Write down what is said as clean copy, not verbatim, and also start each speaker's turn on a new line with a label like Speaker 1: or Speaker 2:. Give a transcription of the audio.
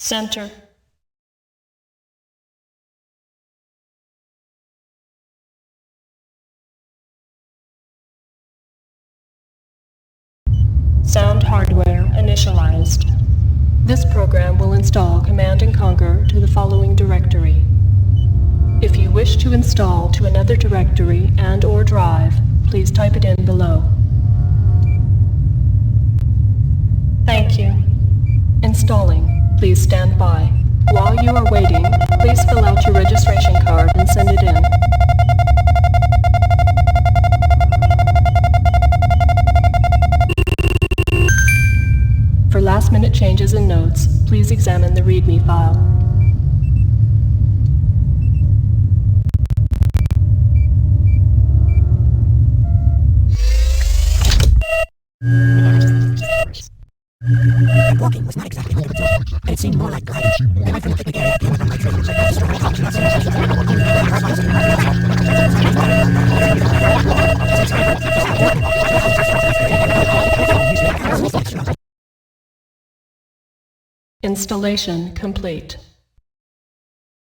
Speaker 1: Center. Sound hardware initialized. This program will install Command and Conquer to the following directory. If you wish to install to another directory and/or drive, please type it in below. Thank you. Installing. Please stand by. While you are waiting, please fill out your registration card and send it in. For last-minute changes and notes, please examine the README file.
Speaker 2: Walking was not exactly moving, and it seemed more like gliding. Then I felt like the area came with my fingers.
Speaker 1: Installation complete.